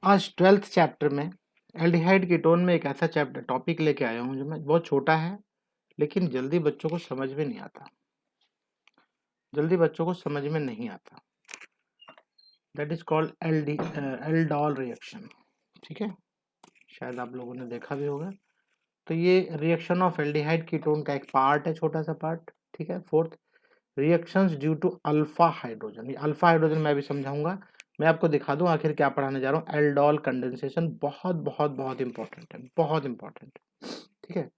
आज 12th chapter में aldehyde ketone में एक ऐसा चैप्टर टॉपिक लेके आया हूँ जो मैं बहुत छोटा है, लेकिन जल्दी बच्चों को समझ में नहीं आता। That is called aldol reaction. ठीक है, शायद आप लोगों ने देखा भी होगा। तो ये रिएक्शन ऑफ एल्डिहाइड कीटोन का एक पार्ट है, छोटा सा पार्ट। ठीक है, fourth reactions due to alpha hydrogen. ये अल्फा हाइड्रोजन मैं भी समझाऊंगा। मैं आपको दिखा दूं आखिर क्या पढ़ाने जा रहा हूँ। एल्डोल कंडेंसेशन बहुत बहुत बहुत इंपॉर्टेंट है, बहुत इंपॉर्टेंट। ठीक है,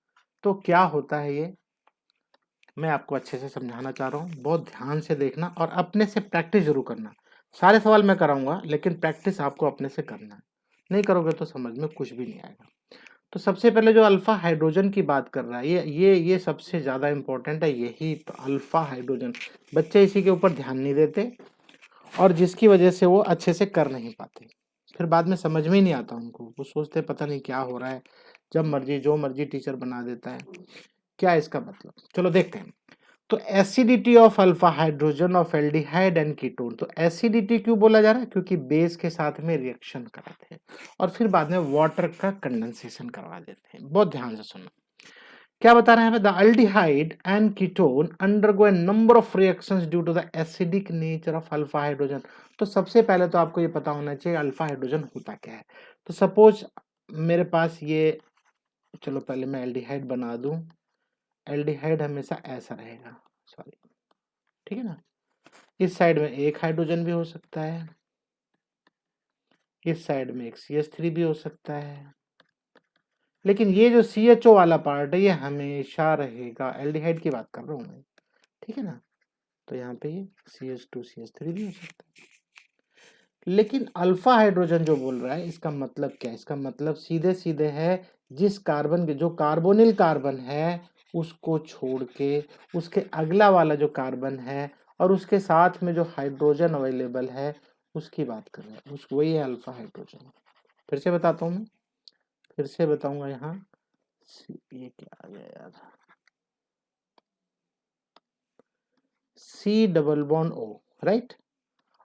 तो क्या होता है ये मैं आपको अच्छे से समझाना चाह रहा हूँ। बहुत ध्यान से देखना और अपने से प्रैक्टिस जरूर करना। सारे सवाल मैं कराऊंगा, लेकिन प्रैक्टिस आपको अपने से करना है। नहीं करोगे तो समझ में कुछ भी नहीं आएगा। तो सबसे पहले जो अल्फा हाइड्रोजन की बात कर रहा है, ये सबसे ज्यादा इंपॉर्टेंट है। यही तो अल्फा हाइड्रोजन, बच्चे इसी के ऊपर ध्यान नहीं देते और जिसकी वजह से वो अच्छे से कर नहीं पाते। फिर बाद में समझ में ही नहीं आता उनको, वो सोचते पता नहीं क्या हो रहा है। जब मर्जी जो मर्जी टीचर बना देता है। क्या इसका मतलब, चलो देखते हैं। तो acidity of alpha hydrogen of aldehyde and ketone. तो एसिडिटी क्यों बोला जा रहा है? क्योंकि बेस के साथ में रिएक्शन कराते हैं और फिर बाद में वाटर का कंडेंसेशन करवा देते हैं। बहुत ध्यान से सुनना क्या बता रहे हैं। The aldehyde and ketone undergo a number of reactions due to the acidic nature of alpha hydrogen. तो सबसे पहले तो आपको ये पता होना चाहिए अल्फा हाइड्रोजन होता क्या है। तो सपोज मेरे पास ये, चलो पहले मैं एल्डिहाइड बना दूं। एल्डिहाइड हमेशा ऐसा रहेगा, सॉरी, ठीक है ना। इस साइड में एक हाइड्रोजन भी हो सकता है, इस साइड में एक CH3 भी हो सकता है, लेकिन ये जो CHO वाला पार्ट है ये हमेशा रहेगा। एल्डिहाइड की बात कर रहा हूं मैं, ठीक है ना। तो यहाँ पे ये CH2 CH3 भी हो सकता है। लेकिन अल्फा हाइड्रोजन जो बोल रहा है, इसका मतलब क्या है? इसका मतलब सीधे सीधे है, जिस कार्बन के जो कार्बोनिल कार्बन है उसको छोड़ के उसके अगला वाला जो कार्बन है और उसके साथ में जो हाइड्रोजन अवेलेबल है उसकी बात कर रहे हैं, उस वही है अल्फा हाइड्रोजन। फिर से बताता हूँ मैं, फिर से बताऊंगा। यहाँ ये क्या आ गया यार, C double bond O, right,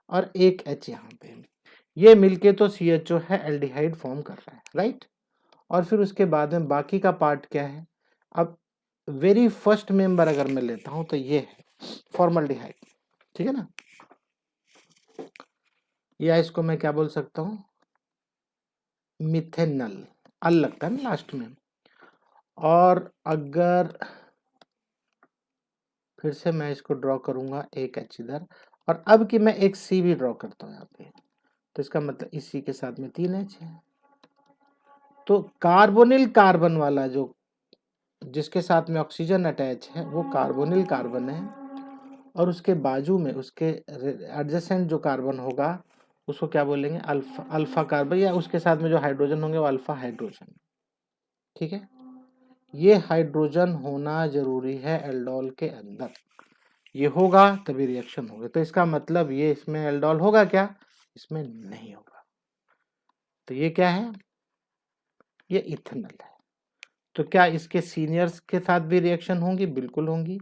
और एक H यहाँ पे, ये मिलके तो CHO है, एल्डिहाइड फॉर्म कर रहा है, राइट। और फिर उसके बाद में बाकी का पार्ट क्या है? अब वेरी फर्स्ट मेंबर अगर मैं लेता हूं तो ये है फॉर्मल्डिहाइड, ठीक है ना। या इसको मैं क्या बोल सकता हूं, मिथेनल, अल लगता है ना लास्ट में। और अगर फिर से मैं इसको ड्रॉ करूंगा, एक H इधर, और अब कि मैं एक C भी ड्रॉ करता हूं यहाँ पे, तो इसका मतलब इसी के साथ में 3H है। तो कार्बोनिल कार्बन वाला जो जिसके साथ में ऑक्सीजन अटैच है वो कार्बोनिल कार्बन है, और उसके बाजू में उसके एडजेसेंट जो कार्बन होगा उसको क्या बोलेंगे? अल्फा, अल्फा कार्बन, या उसके साथ में जो हाइड्रोजन होंगे वो अल्फा हाइड्रोजन। ठीक है, ये हाइड्रोजन होना जरूरी है एल्डोल के अंदर। ये होगा तभी रिएक्शन होगा। तो इसका मतलब ये इसमें एल्डोल होगा क्या? इसमें नहीं होगा। तो ये क्या है? ये इथेनॉल है। तो क्या इसके सीनियर्स के साथ भी रिएक्शन होंगी? बिल्कुल होंगी,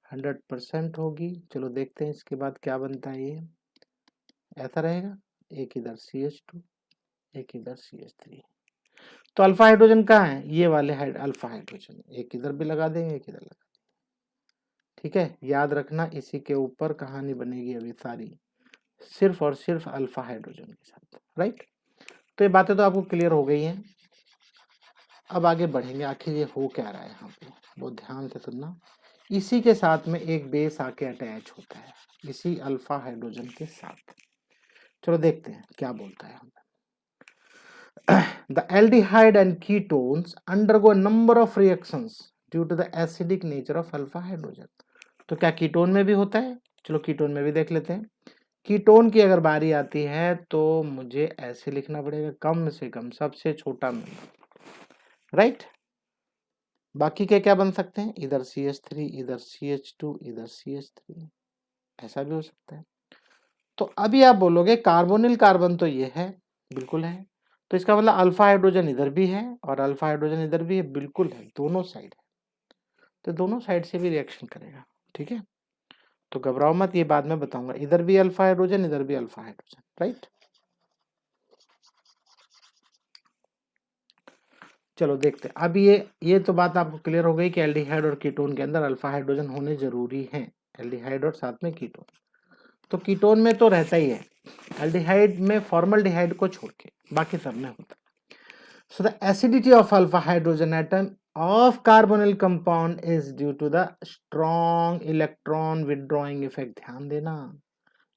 100% होगी। चलो देखते हैं इसके बाद क्या बनता है। ये ऐसा रहेगा, एक इधर CH2, एक इधर CH3। तो अल्फा हाइड्रोजन कहाँ है? ये वाले अल्फा हाइड्रोजन, एक इधर भी लगा देंगे, एक इधर लगा देंगे। ठीक है, याद रखना इसी के ऊपर कहानी बनेगी अभी सारी, सिर्फ और सिर्फ अल्फा हाइड्रोजन के साथ, राइट। तो ये बातें तो आपको क्लियर हो गई हैं। अब आगे बढ़ेंगे, आखिर ये हो क्या रहा है यहाँ पे, बहुत ध्यान से सुनना। इसी के साथ में एक बेस आके अटैच होता है, इसी अल्फा हाइड्रोजन के साथ। चलो देखते हैं क्या बोलता है। The aldehyde and ketones undergo a number of reactions due to the acidic nature of alpha hydrogen। तो क्या कीटोन में भी होता है? चलो कीटोन में भी देख लेते हैं। कीटोन की अगर बारी आती है तो मुझे ऐसे लिखना पड़ेगा, कम से कम सबसे छोटा नंबर, राइट। बाकी के क्या बन सकते हैं? इधर CH3, इधर CH2, इधर CH3, ऐसा भी हो सकता है। तो अभी आप बोलोगे कार्बोनिल कार्बन तो ये है, बिल्कुल है। तो इसका मतलब अल्फा हाइड्रोजन इधर भी है और अल्फा हाइड्रोजन इधर भी है, बिल्कुल है, दोनों साइड है। तो दोनों साइड से भी रिएक्शन करेगा, ठीक है। तो घबराओ मत, ये बाद में बताऊंगा। इधर भी अल्फा हाइड्रोजन, इधर भी अल्फा हाइड्रोजन, राइट। चलो देखते हैं। अब ये तो बात आपको क्लियर हो गई कि एल्डिहाइड और कीटोन के अंदर अल्फा हाइड्रोजन होने जरूरी हैं, एल्डिहाइड और साथ में कीटोन। तो कीटोन में तो रहता ही है, एल्डिहाइड में फॉर्मल्डिहाइड को छोड़ के बाकी सब में होता है। So the acidity of alpha hydrogen atom of carbonyl compound is due to the strong electron withdrawing effect। ध्यान देना,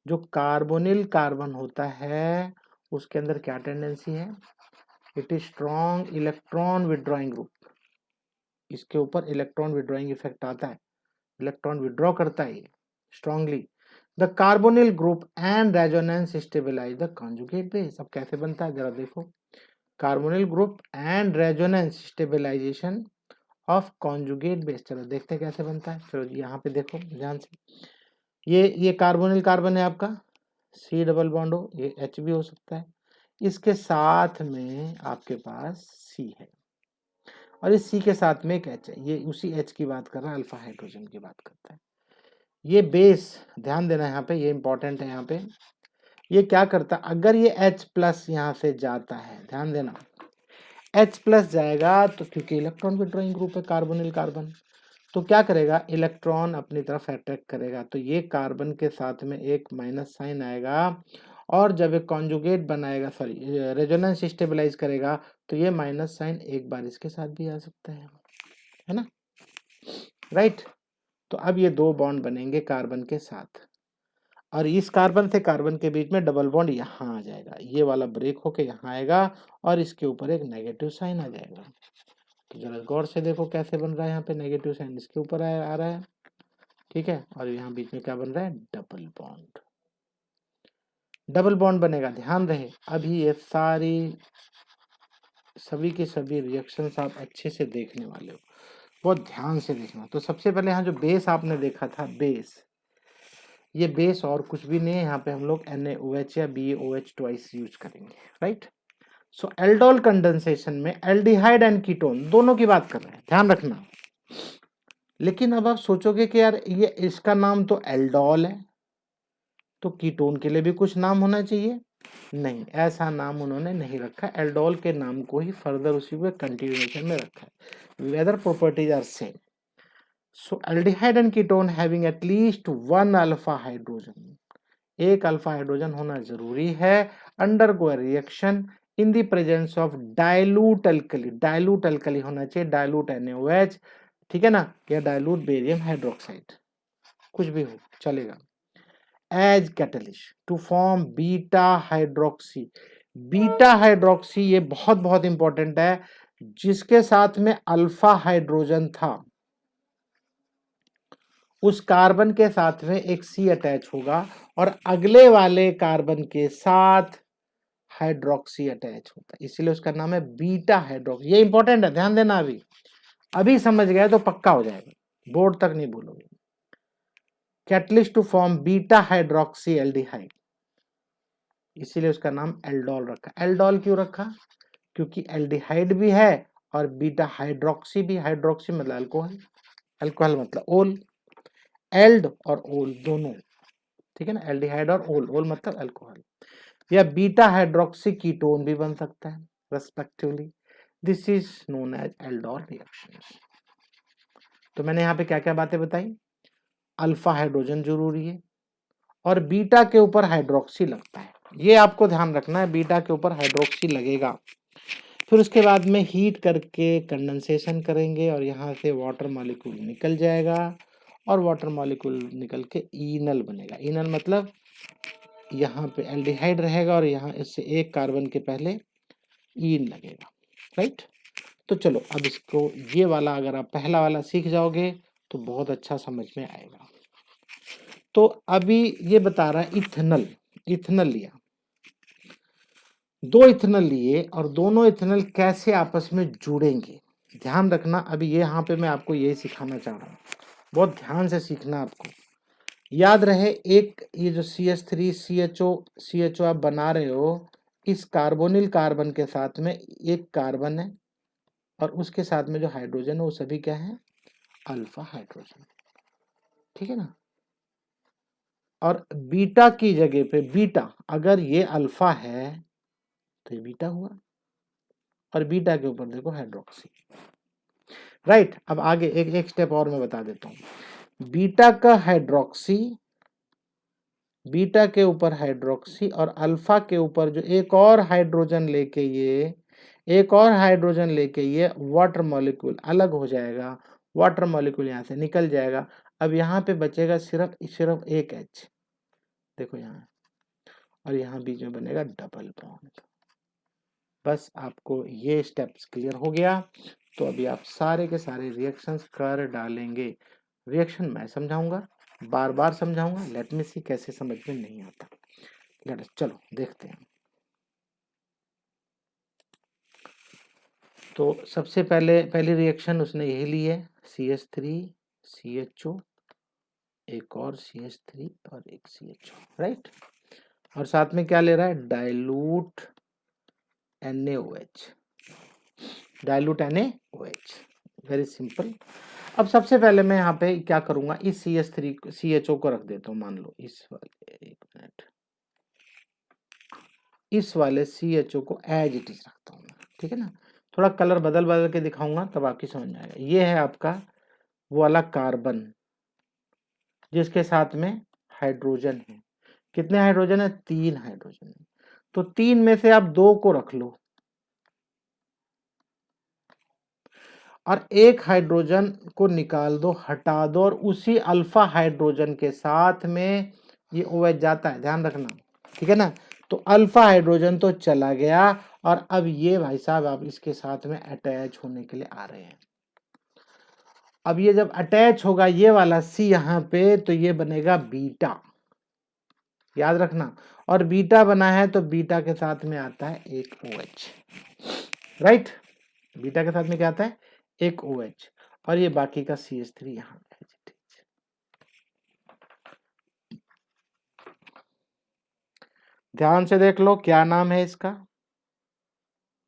जो कार्बोनिल कार्बन होता है उसके अंदर क्या टेंडेंसी है, it is strong electron withdrawing group, इसके ऊपर इलेक्ट्रॉन विड्रॉइंग इफेक्ट आता है, इलेक्ट्रॉन विड्रॉ करता है strongly. The carbonyl group and resonance stabilize the conjugate base. अब कैसे बनता है जरा देखो, carbonyl group and resonance stabilization of conjugate base. चलो देखते हैं कैसे बनता है। चलो यहाँ पे देखो ध्यान से, ये कार्बोनिल कार्बन है आपका, सी डबल बॉन्ड हो, ये एच भी हो सकता है, इसके साथ में आपके पास सी है और इस सी के साथ में एक एच है, ये उसी एच की बात कर रहा है, अल्फा हाइड्रोजन की बात करता है। ये बेस ध्यान देना यहाँ पे, ये इंपॉर्टेंट है यहाँ पे, ये क्या करता है, अगर ये H प्लस यहाँ से जाता है, ध्यान देना H प्लस जाएगा तो क्योंकि इलेक्ट्रॉन विड्रॉइंग ग्रुप है कार्बोनिल कार्बन, तो क्या करेगा, इलेक्ट्रॉन अपनी तरफ अट्रैक्ट करेगा, तो ये कार्बन के साथ में एक माइनस साइन आएगा और जब एक कॉन्जुगेट बनाएगा, सॉरी रेजोनेंस स्टेबलाइज करेगा, तो ये माइनस साइन एक बार इसके साथ भी आ सकता है ना, राइट। तो अब ये दो बॉन्ड बनेंगे कार्बन के साथ और इस कार्बन से कार्बन के बीच में डबल बॉन्ड यहाँ आ जाएगा, ये वाला ब्रेक होके यहाँ आएगा और इसके ऊपर एक नेगेटिव साइन आ जाएगा। तो जरा गौर से देखो कैसे बन रहा है, यहाँ पे नेगेटिव साइन इसके ऊपर आ रहा है, ठीक है, और यहाँ बीच में क्या बन रहा है, डबल बॉन्ड, डबल बॉन्ड बनेगा। ध्यान रहे अभी ये सभी के सभी रिएक्शंस आप अच्छे से देखने वाले हो, बहुत ध्यान से देखना। तो सबसे पहले यहाँ जो बेस आपने देखा था, बेस, ये बेस और कुछ भी नहीं है, यहाँ पे हम लोग NaOH या BaOH ट्वाइस यूज करेंगे, राइट। सो एल्डोल कंडेंसेशन में एल्डिहाइड एंड कीटोन दोनों की बात कर रहे हैं, ध्यान रखना। लेकिन अब आप सोचोगे कि यार ये इसका नाम तो एल्डोल है, तो कीटोन के लिए भी कुछ नाम होना चाहिए, नहीं, ऐसा नाम उन्होंने नहीं रखा, एल्डोल के नाम को ही फर्दर उसी में कंटिन्यूएशन में रखा है, whether properties are same. So aldehyde and ketone having at least one alpha hydrogen, एक अल्फा हाइड्रोजन होना जरूरी है, undergo reaction in the presence of dilute alkali, dilute alkali होना चाहिए, डाइल्यूट NaOH, ठीक है ना, या डाइल्यूट बेरियम हाइड्रोक्साइड, कुछ भी हो चलेगा, as catalyst to form beta hydroxy. Beta hydroxy ये बहुत बहुत इंपॉर्टेंट है, जिसके साथ में अल्फा हाइड्रोजन था उस कार्बन के साथ में एक सी अटैच होगा और अगले वाले कार्बन के साथ हाइड्रोक्सी अटैच होता है, इसीलिए उसका नाम है बीटा हाइड्रोक्सी। ये इंपॉर्टेंट है, ध्यान देना, अभी समझ गए तो पक्का हो जाएगा, बोर्ड तक नहीं बोलोगे। Catalyst to form beta hydroxy aldehyde, इसीलिए उसका नाम एल्डोल रखा। एल्डोल क्यों रखा, क्योंकि एल्डिहाइड भी है और बीटा हाइड्रोक्सी भी, हाइड्रोक्सी मतलब अल्कोहल, अल्कोहल मतलब ओल, एल्ड और ओल दोनों, ठीक है ना, एल्डिहाइड और ओल, ओल मतलब अल्कोहल, या बीटा हाइड्रोक्सी कीटोन भी बन सकता है respectively. This is known as aldol reactions. तो मैंने यहाँ पे क्या क्या बातें बताई, अल्फा हाइड्रोजन जरूरी है और बीटा के ऊपर हाइड्रोक्सी लगता है, ये आपको ध्यान रखना है, बीटा के ऊपर हाइड्रोक्सी लगेगा। फिर उसके बाद में हीट करके कंडेंसेशन करेंगे और यहाँ से वाटर मॉलिक्यूल निकल जाएगा और वाटर मॉलिक्यूल निकल के इनल बनेगा। इनल मतलब यहाँ पे एल्डिहाइड रहेगा और यहाँ इससे एक कार्बन के पहले इन लगेगा, राइट। तो चलो अब इसको, ये वाला अगर आप पहला वाला सीख जाओगे तो बहुत अच्छा समझ में आएगा। तो अभी ये बता रहा है इथेनॉल, इथेनॉल लिया, दो इथेनॉल लिए और दोनों इथेनॉल कैसे आपस में जुड़ेंगे, ध्यान रखना। अभी ये यहाँ पे मैं आपको यही सिखाना चाह रहा हूँ, बहुत ध्यान से सीखना आपको, याद रहे। एक ये जो CH3 CHO आप बना रहे हो, इस कार्बोनिल कार्बन के साथ में एक कार्बन है और उसके साथ में जो हाइड्रोजन है वो सभी क्या है, अल्फा हाइड्रोजन, ठीक है ना। और बीटा की जगह पे बीटा, अगर ये अल्फा है तो ये बीटा हुआ और बीटा के ऊपर देखो हाइड्रोक्सी। राइट, अब आगे एक स्टेप और मैं बता देता हूँ। बीटा का हाइड्रोक्सी, बीटा के ऊपर हाइड्रोक्सी और अल्फा के ऊपर जो एक और हाइड्रोजन लेके ये वाटर मॉलिक्यूल अलग हो जाएगा, वाटर मॉलिक्यूल यहाँ से निकल जाएगा। अब यहाँ पे बचेगा सिर्फ एक H, देखो यहाँ, और यहाँ बीच में बनेगा डबल बॉन्ड। बस आपको ये स्टेप्स क्लियर हो गया, तो अभी आप सारे के सारे रिएक्शंस कर डालेंगे। रिएक्शन मैं समझाऊंगा, बार बार समझाऊंगा, लेट मी सी कैसे समझ में नहीं आता। चलो देखते हैं। तो सबसे पहली रिएक्शन उसने यही ली है, CH3 CHO, एक और CH3 और एक CHO, राइट। और साथ में क्या ले रहा है, dilute NaOH, dilute NaOH, very simple. अब सबसे पहले मैं यहाँ पे क्या करूंगा, इस CHO को रख देता हूँ, मान लो इस वाले, एक मिनट, इस वाले CHO को एज इट इज रखता हूँ, ठीक है ना। थोड़ा कलर बदल के दिखाऊंगा तब आपकी समझ में आएगा। ये है आपका वो वाला कार्बन जिसके साथ में हाइड्रोजन है। कितने हाइड्रोजन है, 3 हाइड्रोजन है। तो 3 में से आप 2 को रख लो और एक हाइड्रोजन को निकाल दो, हटा दो, और उसी अल्फा हाइड्रोजन के साथ में ये OH जाता है, ध्यान रखना, ठीक है ना। तो अल्फा हाइड्रोजन तो चला गया और अब ये भाई साहब आप इसके साथ में अटैच होने के लिए आ रहे हैं। अब ये जब अटैच होगा ये वाला C यहाँ पे, तो ये बनेगा बीटा, याद रखना। और बीटा बना है तो बीटा के साथ में आता है एक OH, राइट। बीटा के साथ में क्या आता है, एक OH, और ये बाकी का CH3 यहाँ है। ध्यान से देख लो क्या नाम है इसका,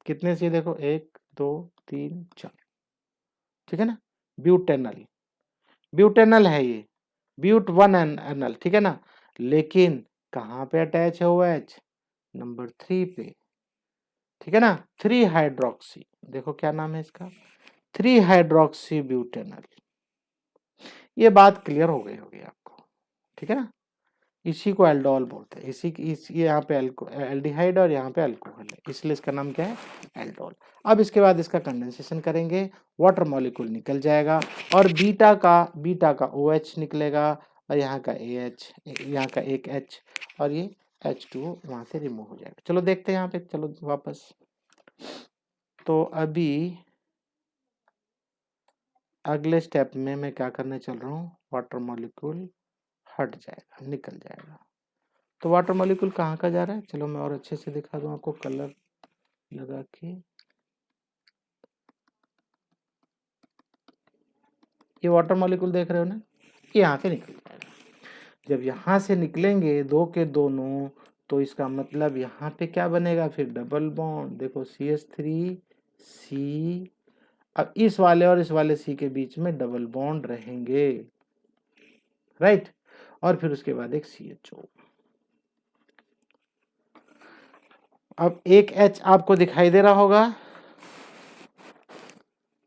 कितने से देखो, 1 2 3 4, ठीक है ना। ब्यूटेनल, ब्यूटेनल है ये, ब्यूट 1 एनल, ठीक है ना। लेकिन कहाँ पे अटैच है OH, नंबर 3 पे, ठीक है ना। 3 हाइड्रोक्सी, देखो क्या नाम है इसका, 3 हाइड्रोक्सी ब्यूटेनल। ये बात क्लियर हो गई होगी आपको, ठीक है ना। इसी को एल्डोल बोलते हैं, ये यहाँ पे एल्डिहाइड और यहाँ पे अल्कोहल है, इसलिए इसका नाम क्या है, एल्डोल। अब इसके बाद इसका कंडेंसेशन करेंगे, वाटर मॉलिक्यूल निकल जाएगा और बीटा का OH निकलेगा और यहाँ का AH, यहाँ का एक H, और ये H2O वहाँ से रिमूव हो जाएगा। चलो देखते हैं यहाँ पे, चलो वापस। तो अभी अगले स्टेप में मैं क्या करने चल रहा हूँ, वाटर मॉलिक्यूल हट जाएगा, निकल जाएगा। तो वाटर मॉलिक्यूल कहाँ का जा रहा है, चलो मैं और अच्छे से दिखा दूं आपको कलर लगा के। ये वाटर मॉलिक्यूल देख रहे हो ना, ये यहाँ से निकल जाएगा। जब यहाँ से निकलेंगे 2 के दोनों, तो इसका मतलब यहाँ पे क्या बनेगा, फिर डबल बॉन्ड, देखो CH3 C, अब इस वाले और इस वाले C के बीच में डबल बॉन्ड रहेंगे, राइट। और फिर उसके बाद एक CHO। अब एक H आपको दिखाई दे रहा होगा,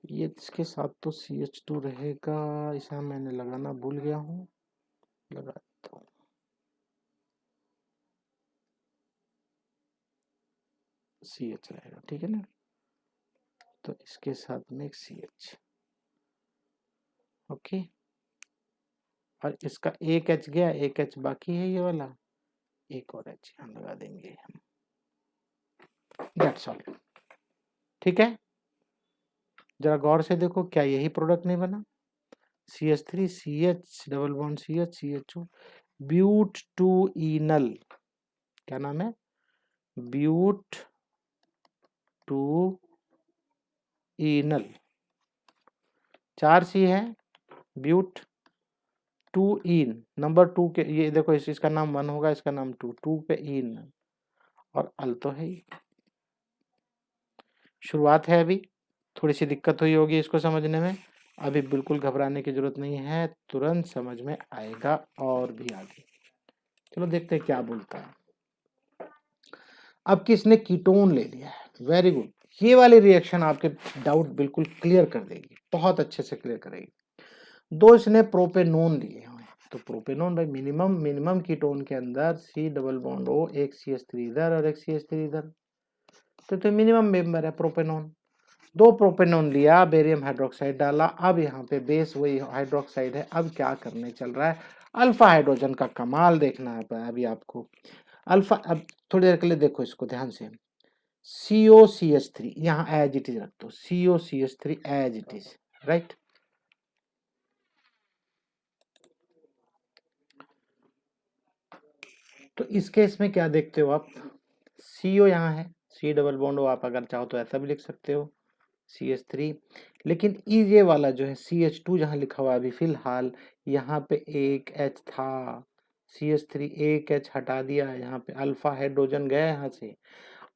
ये इसके साथ तो CH2 रहेगा, इसे मैंने लगाना भूल गया हूँ, लगा देता हूँ। CH रहेगा, ठीक है ना। तो इसके साथ में एक CH, ओके। और इसका एक H गया, एक H बाकी है, ये वाला एक और H यहाँ लगा देंगे हम, दैट्स ऑल, ठीक है। जरा गौर से देखो, क्या यही प्रोडक्ट नहीं बना, CH3 CH double bond CH CHO, but 2 enal, क्या नाम है, ब्यूट 2 इनल, 4 C है, ब्यूट 2 इन, नंबर 2 के, ये देखो इसका नाम 1 होगा, इसका नाम 2 पे इन, और अल तो है ही। शुरुआत है, अभी थोड़ी सी दिक्कत हुई होगी इसको समझने में, अभी बिल्कुल घबराने की जरूरत नहीं है, तुरंत समझ में आएगा और भी आगे। चलो देखते हैं क्या बोलता है। अब किसने कीटोन ले लिया है, वेरी गुड। ये वाली रिएक्शन आपके डाउट बिल्कुल क्लियर कर देगी, बहुत अच्छे से क्लियर करेगी। दो इसने प्रोपेनोन लिए हुए, तो प्रोपेनोन भाई मिनिमम कीटोन के अंदर C डबल बॉन्ड O, एक CH3 इधर और एक CH3 इधर, तो मिनिमम मेंबर है प्रोपेनोन। दो प्रोपेनोन लिया, बेरियम हाइड्रोक्साइड डाला, अब यहाँ पे बेस वही हाइड्रोक्साइड है। अब क्या करने चल रहा है, अल्फा हाइड्रोजन का कमाल देखना है अभी आपको। अल्फा, अब थोड़ी देर के लिए देखो इसको ध्यान से, COCH3 यहाँ एज इट इज रख दो, COCH3 as it is, right. तो इस केस में क्या देखते हो आप, CO यहाँ है, C डबल बॉन्ड हो, आप अगर चाहो तो ऐसा भी लिख सकते हो CH3, लेकिन ये वाला जो है CH2 जहाँ लिखा हुआ है अभी फिलहाल, यहाँ पे एक H था, CH3 एक H हटा दिया, यहाँ पे अल्फा हाइड्रोजन गया यहाँ से।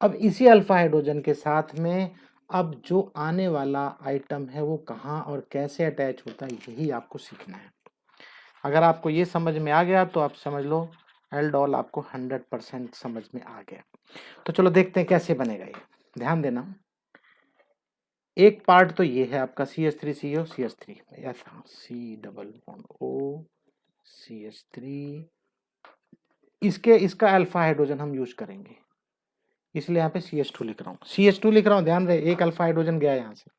अब इसी अल्फा हाइड्रोजन के साथ में अब जो आने वाला आइटम है वो कहाँ और कैसे अटैच होता है, यही आपको सीखना है। अगर आपको ये समझ में आ गया तो आप समझ लो एल्डोल आपको 100% समझ में आ गया। तो चलो देखते हैं कैसे बनेगा ये, ध्यान देना। एक पार्ट तो ये है आपका CH3CO CH3, ऐसा C double bond O CH3, इसका अल्फा हाइड्रोजन हम यूज करेंगे, इसलिए यहाँ पे CH2 लिख रहा हूँ, CH2 लिख रहा हूँ, ध्यान रहे एक अल्फा हाइड्रोजन गया यहाँ से।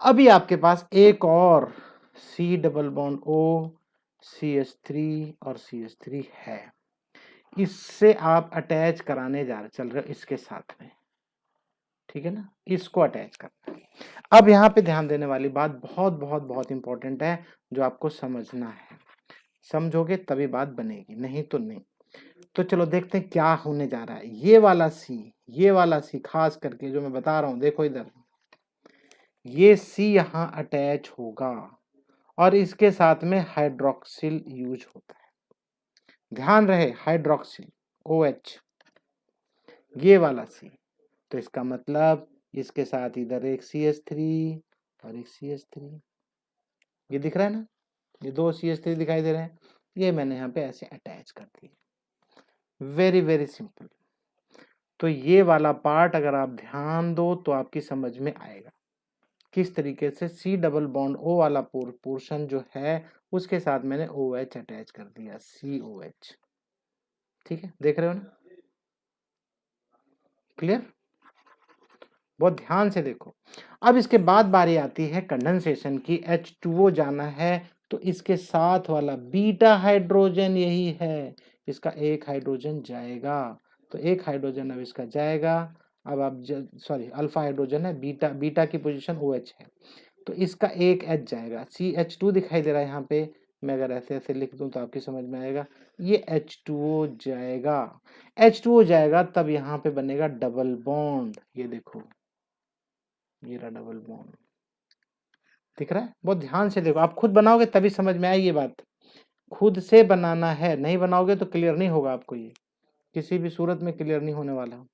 अभी आपके पास एक और C double bond O CH3 और CH3 है, इससे आप अटैच कराने चल रहे हो इसके साथ में, ठीक है ना, इसको अटैच करना है। अब यहाँ पे ध्यान देने वाली बात बहुत बहुत बहुत इंपॉर्टेंट है, जो आपको समझना है, समझोगे तभी बात बनेगी, नहीं तो नहीं। तो चलो देखते हैं क्या होने जा रहा है। ये वाला सी खास करके जो मैं बता रहा हूं, देखो इधर, ये C यहाँ अटैच होगा और इसके साथ में हाइड्रोक्सिल यूज होता है, ध्यान रहे हाइड्रोक्सिल OH, ये वाला C। तो इसका मतलब इसके साथ इधर एक CH3 और एक CH3, ये दिख रहा है ना, ये दो CH3 दिखाई दे रहे हैं, ये मैंने यहाँ पे ऐसे अटैच कर दिए, वेरी वेरी सिंपल। तो ये वाला पार्ट अगर आप ध्यान दो तो आपकी समझ में आएगा किस तरीके से C डबल बॉन्ड O वाला पोर्शन जो है उसके साथ मैंने OH अटैच कर दिया, COH, ठीक है, देख रहे हो ना, क्लियर, बहुत ध्यान से देखो। अब इसके बाद बारी आती है कंडेंसेशन की, H2O जाना है तो इसके साथ वाला बीटा हाइड्रोजन यही है, इसका एक हाइड्रोजन जाएगा, तो एक हाइड्रोजन अब इसका जाएगा। अब आप सॉरी अल्फा हाइड्रोजन है, बीटा की पोजीशन OH है, तो इसका एक H जाएगा, CH2 दिखाई दे रहा है यहाँ पे, मैं अगर ऐसे ऐसे लिख दूं तो आपकी समझ में आएगा, ये H2O जाएगा, H2O जाएगा तब यहाँ पे बनेगा डबल बॉन्ड, ये देखो ये रहा डबल बॉन्ड, दिख रहा है, बहुत ध्यान से देखो, आप खुद बनाओगे तभी समझ में आएगी ये बात, खुद से बनाना है, नहीं बनाओगे तो क्लियर नहीं होगा आपको, ये किसी भी सूरत में क्लियर नहीं होने वाला।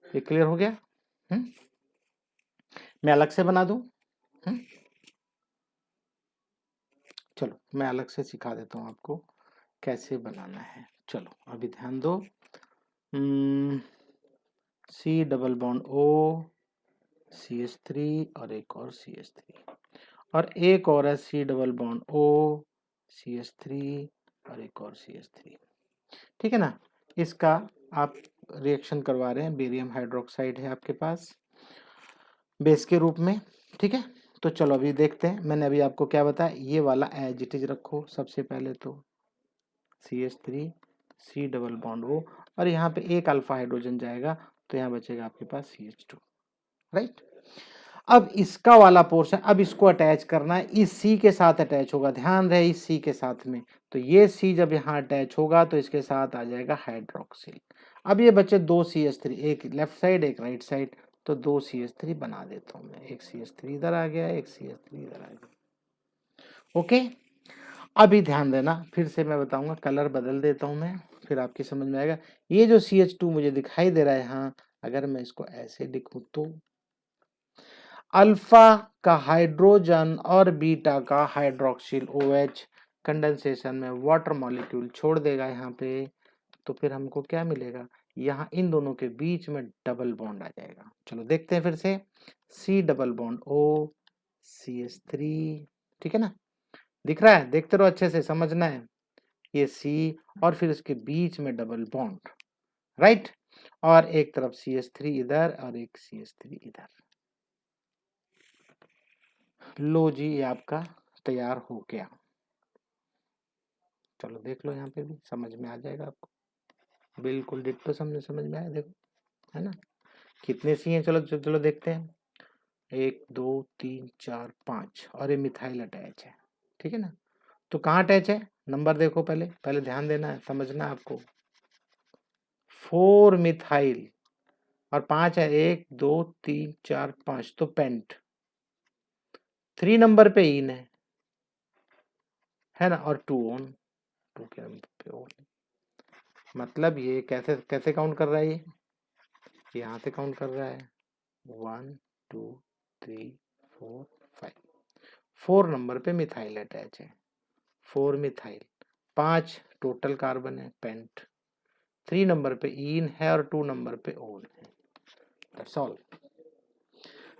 ये क्लियर हो गया? मैं अलग से बना दूं? चलो मैं अलग से सिखा देता हूं आपको कैसे बनाना है। चलो अभी ध्यान दो, C double bond O CH3 और एक और CH3 और एक और है C double bond O CH3 और एक और CH3, ठीक है ना। इसका आप रिएक्शन करवा रहे हैं, बेरियम हाइड्रोक्साइड है आपके पास बेस के रूप में, ठीक है। तो चलो अभी देखते हैं, मैंने अभी आपको क्या बताया, ये वाला एज इट इज रखो सबसे पहले, तो CH3 C double bond O और यहाँ पे एक अल्फा हाइड्रोजन जाएगा, तो यहाँ बचेगा आपके पास CH2, राइट। अब इसका वाला पोर्शन, अब इसको अटैच करना है, इस C के साथ अटैच होगा, ध्यान रहे इस C के साथ में, तो ये C जब यहाँ अटैच होगा तो इसके साथ आ जाएगा हाइड्रोक्सिल। अब ये बचे दो CH3, एक लेफ्ट साइड एक राइट साइड, तो दो CH3 बना देता हूं मैं, एक CH3 इधर आ गया, एक CH3 इधर आ गया, ओके। अभी ध्यान देना, फिर से मैं बताऊंगा, कलर बदल देता हूं मैं, फिर आपकी समझ में आएगा। ये जो CH2 मुझे दिखाई दे रहा है यहाँ, अगर मैं इसको ऐसे लिखूं तो अल्फा का हाइड्रोजन और बीटा का हाइड्रोक्सिल OH कंडेंसेशन में वाटर मॉलिक्यूल छोड़ देगा यहाँ पे, तो फिर हमको क्या मिलेगा, यहाँ इन दोनों के बीच में डबल बॉन्ड आ जाएगा। चलो देखते हैं फिर से, C double bond O CH3, ठीक है ना, दिख रहा है, देखते रहो अच्छे से, समझना है, ये C और फिर इसके बीच में डबल बॉन्ड, राइट, और एक तरफ CH3 इधर और एक CH3 इधर। लो जी, ये आपका तैयार हो गया। चलो देख लो, यहाँ पे भी समझ में आ जाएगा आपको, बिल्कुल डिट्टो समझ में आया, देखो, है ना। कितने सी हैं, चलो चलो देखते हैं, 1 2 3 4 5, और ये मिथाइल अटैच है, ठीक है ना। तो कहाँ अटैच है, नंबर देखो, पहले पहले ध्यान देना है, समझना है आपको, 4 मिथाइल और 5 है, 1 2 3 4 5, तो पेंट 3 नंबर पे इन है ना, और 2 ऑन, 2 के नंबर पे ऑन। मतलब ये कैसे कैसे काउंट कर रहा है, ये यहाँ से काउंट कर रहा है, 1 2 3 4 5, 4 नंबर पे मिथाइल अटैच है, 4 मिथाइल, 5 टोटल कार्बन है, पेंट, 3 नंबर पे इन है और 2 नंबर पे ओन है। That's all.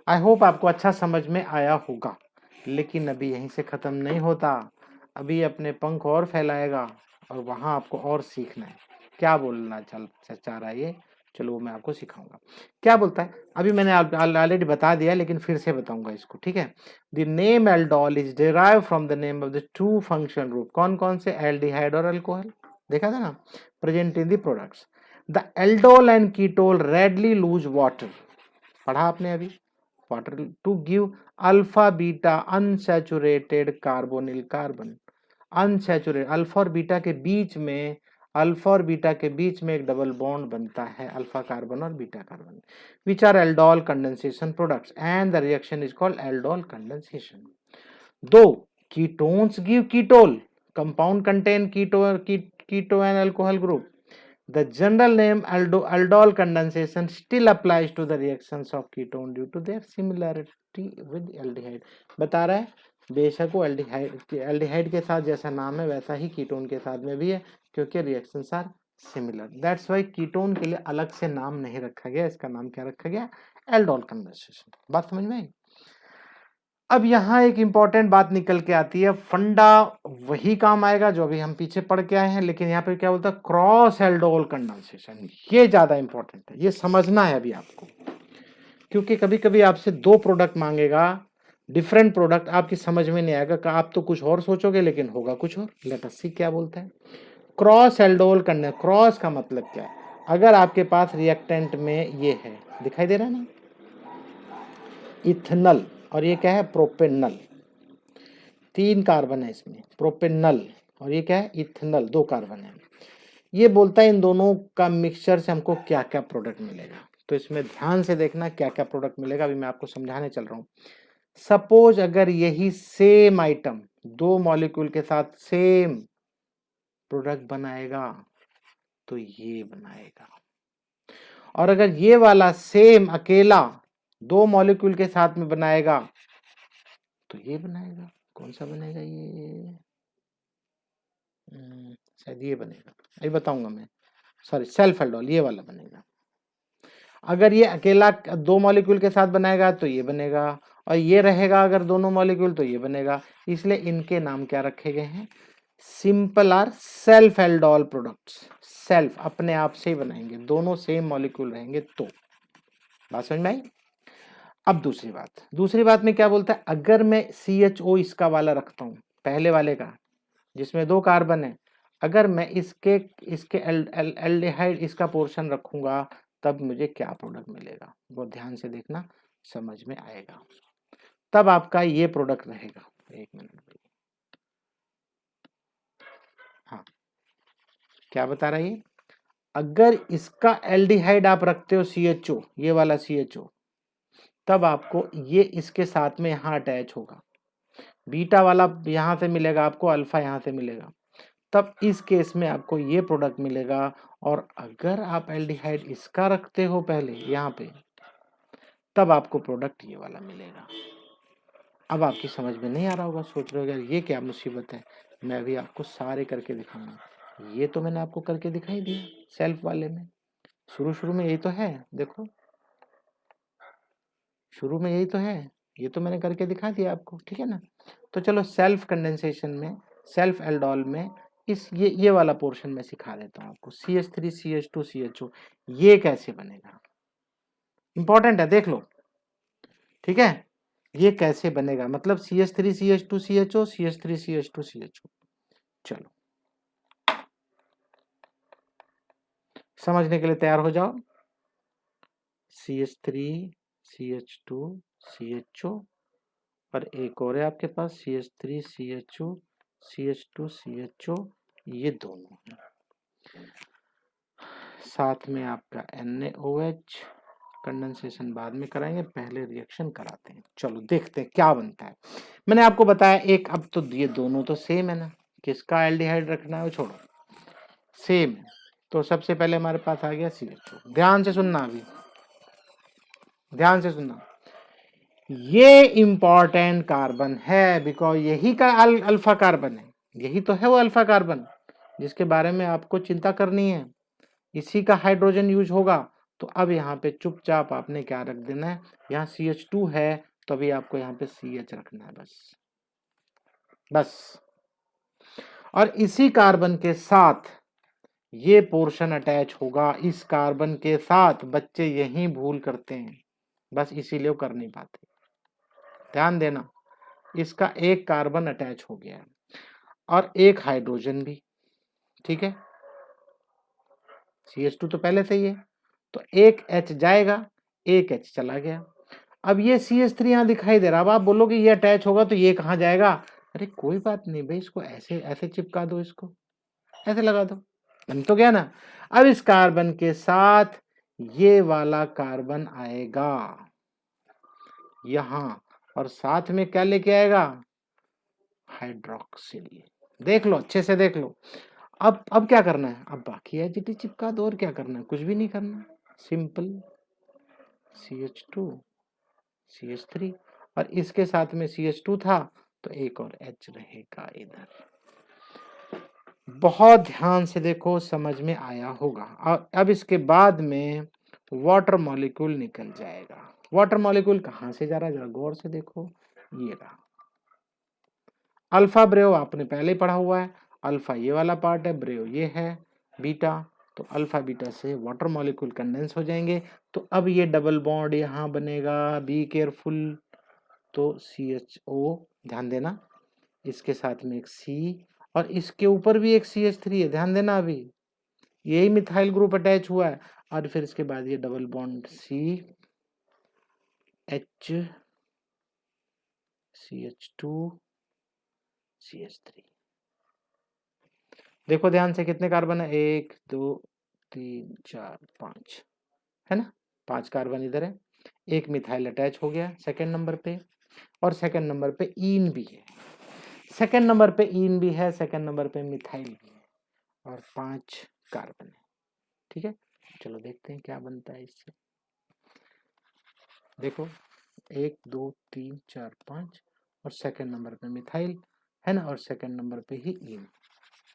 आई होप आपको अच्छा समझ में आया होगा, लेकिन अभी यहीं से खत्म नहीं होता, अभी अपने पंख और फैलाएगा और वहां आपको और सीखना है। क्या बोलना चाह रहा है ये, चलो वो मैं आपको सिखाऊंगा। क्या बोलता है, अभी मैंने ऑलरेडी बता दिया, लेकिन फिर से बताऊंगा इसको, ठीक है। The name aldol is derive from the name of the 2 functional group, कौन कौन से, एल्डिहाइड और अल्कोहल, देखा था ना, present in the products. The aldol and ketol readily lose water, पढ़ा आपने अभी, water to give alpha beta unsaturated carbonyl carbon, unsaturated, alpha और बीटा के बीच में, अल्फा और बीटा के बीच में एक डबल बॉन्ड बनता है, अल्फा कार्बन और beta carbon, which are aldol condensation products, and the reaction is called aldol condensation. दो, ketones give ketol, compound contain keto and alcohol group, the general name aldol condensation still applies to the reactions of ketone due to their similarity with aldehyde। बता रहा है बेशक वो aldehyde के साथ जैसा नाम है वैसा ही कीटोन के साथ में भी है, क्योंकि reactions are similar, that's why ketone के लिए अलग से नाम नहीं रखा गया, इसका नाम क्या रखा गया, एल्डोल कंडेंसेशन। बात समझ में आई। अब यहाँ एक इंपॉर्टेंट बात निकल के आती है, फंडा वही काम आएगा जो अभी हम पीछे पढ़ के आए हैं, लेकिन यहाँ पे क्या बोलता है, क्रॉस एल्डोल कंडेंसेशन, ये ज्यादा इंपॉर्टेंट है, ये समझना है अभी आपको, क्योंकि कभी कभी आपसे 2 प्रोडक्ट मांगेगा, डिफरेंट प्रोडक्ट, आपकी समझ में नहीं आएगा, आप तो कुछ और सोचोगे लेकिन होगा कुछ और। लेट अस सी क्या बोलता है, क्रॉस एल्डोल कंडेंसेशन, क्रॉस का मतलब क्या है, अगर आपके पास रिएक्टेंट में ये है, दिखाई दे रहा है ना, इथेनॉल, और ये क्या है, प्रोपेनॉल, 3 कार्बन है इसमें, प्रोपेनॉल, और ये क्या है, इथेनॉल, 2 कार्बन है। ये बोलता है इन दोनों का मिक्सचर से हमको क्या क्या प्रोडक्ट मिलेगा, तो इसमें ध्यान से देखना क्या क्या प्रोडक्ट मिलेगा, अभी मैं आपको समझाने चल रहा हूँ। सपोज अगर यही सेम आइटम 2 मॉलिक्यूल के साथ सेम प्रोडक्ट बनाएगा तो ये बनाएगा, और अगर ये वाला सेम अकेला 2 मॉलिक्यूल के साथ में बनाएगा तो ये बनाएगा, कौन सा बनेगा ये, शायद ये बनेगा, अभी बताऊंगा मैं, सॉरी, सेल्फ एल्डोल, ये वाला बनेगा। अगर ये अकेला 2 मॉलिक्यूल के साथ बनाएगा तो ये बनेगा, और ये रहेगा अगर दोनों मॉलिक्यूल तो ये बनेगा, इसलिए इनके नाम क्या रखे गए हैं, simple are self aldol products, self अपने आप से ही बनाएंगे, दोनों सेम मॉलिक्यूल रहेंगे तो। बात समझ में आई। अब दूसरी बात में क्या बोलता है, अगर मैं CHO इसका वाला रखता हूं, पहले वाले का जिसमें 2 कार्बन है, अगर मैं इसके इसके एल्डिहाइड इसका पोर्शन रखूंगा तब मुझे क्या प्रोडक्ट मिलेगा, वो ध्यान से देखना, समझ में आएगा, तब आपका ये प्रोडक्ट रहेगा। एक मिनट, हाँ क्या बता रहा है ये, अगर इसका एल्डिहाइड आप रखते हो CHO, ये वाला CHO, तब आपको ये इसके साथ में यहाँ अटैच होगा, बीटा वाला यहाँ से मिलेगा आपको, अल्फा यहाँ से मिलेगा, तब इस केस में आपको ये प्रोडक्ट मिलेगा। और अगर आप एल्डिहाइड इसका रखते हो पहले यहाँ पे, तब आपको प्रोडक्ट ये वाला मिलेगा। अब आपकी समझ में नहीं आ रहा होगा, सोच रहे हो यार ये क्या मुसीबत है, मैं भी आपको सारे करके दिखाऊंगा, ये तो मैंने आपको करके दिखाई दिया सेल्फ वाले में, शुरू में यही तो है, देखो शुरू में यही तो है, ये तो मैंने करके दिखा दिया आपको, ठीक है ना। तो चलो सेल्फ कंडेंसेशन में, सेल्फ एल्डोल में इस ये वाला पोर्शन में सिखा देता हूँ आपको। CH3 CH2 CHO ये कैसे बनेगा, इंपॉर्टेंट है, देख लो, ठीक है। ये कैसे बनेगा, मतलब CH3 CH2 CHO CH3 CH2 CHO। चलो समझने के लिए तैयार हो जाओ। CH3 CH2 CHO और एक और है आपके पास CH3 CHO CH2 CHO, ये दोनों हैं। साथ में आपका NaOH, कंडेंसेशन बाद में कराएंगे, पहले रिएक्शन कराते हैं। चलो देखते हैं क्या बनता है। मैंने आपको बताया एक, अब तो ये दोनों तो सेम है ना, किसका एल्डिहाइड रखना है वो छोड़ो, सेम है। तो सबसे पहले हमारे पास आ गया CHO। ध्यान से सुनना, अभी ध्यान से सुनना, ये इंपॉर्टेंट कार्बन है, बिकॉज यही का अल्फा कार्बन है, यही तो है वो अल्फा कार्बन जिसके बारे में आपको चिंता करनी है, इसी का हाइड्रोजन यूज होगा। तो अब यहाँ पे चुपचाप आपने क्या रख देना है, यहाँ CH2 है तो अभी आपको यहाँ पे CH रखना है, बस बस। और इसी कार्बन के साथ ये पोर्शन अटैच होगा, इस कार्बन के साथ, बच्चे यही भूल करते हैं, बस इसीलिए वो कर नहीं पाते। ध्यान देना, इसका एक कार्बन अटैच हो गया है और एक हाइड्रोजन भी, ठीक है। CH2 तो पहले से ही है, तो एक H जाएगा, एक H चला गया। अब ये CH3 यहाँ दिखाई दे रहा, अब आप बोलोगे ये अटैच होगा तो ये कहाँ जाएगा, अरे कोई बात नहीं भाई, इसको ऐसे ऐसे चिपका दो, इसको ऐसे लगा दो, बन तो गया ना। अब इस कार्बन के साथ ये वाला कार्बन आएगा यहां, और साथ में क्या लेके आएगा, हाइड्रोक्सिल। देख लो अच्छे से, देख लो। अब क्या करना है, अब बाकी एचटी चिपका दो, और क्या करना है, कुछ भी नहीं करना, सिंपल CH2 CH3, और इसके साथ में CH2 था तो एक और H रहेगा इधर। बहुत ध्यान से देखो, समझ में आया होगा। और अब इसके बाद में वाटर मॉलिक्यूल निकल जाएगा। वाटर मॉलिक्यूल कहां से जा रहा है, जरा गौर से देखो, ये रहा अल्फा ब्रेव, आपने पहले ही पढ़ा हुआ है, अल्फा ये वाला पार्ट है, ब्रेव ये है, बीटा, तो अल्फा बीटा से वाटर मॉलिक्यूल कंडेंस हो जाएंगे। तो अब ये डबल बॉन्ड यहां बनेगा, बी केयरफुल, तो CHO, ध्यान देना, इसके साथ में एक C, और इसके ऊपर भी एक CH3 है, ध्यान देना, अभी यही मिथाइल ग्रुप अटैच हुआ है, और फिर इसके बाद ये double bond CH CH2 CH3। देखो ध्यान से, कितने कार्बन है, 1 2 3 4 5, है ना, 5 कार्बन इधर है, एक मिथाइल अटैच हो गया सेकंड नंबर पे, और सेकंड नंबर पे ईन भी है, सेकंड नंबर पे ईन भी है, सेकंड नंबर पे मिथाइल भी है, और 5 कार्बन है, ठीक है। चलो देखते हैं क्या बनता है इससे। देखो 1 2 3 4 5, और सेकंड नंबर पे मिथाइल है ना, और सेकंड नंबर पे ही ईन।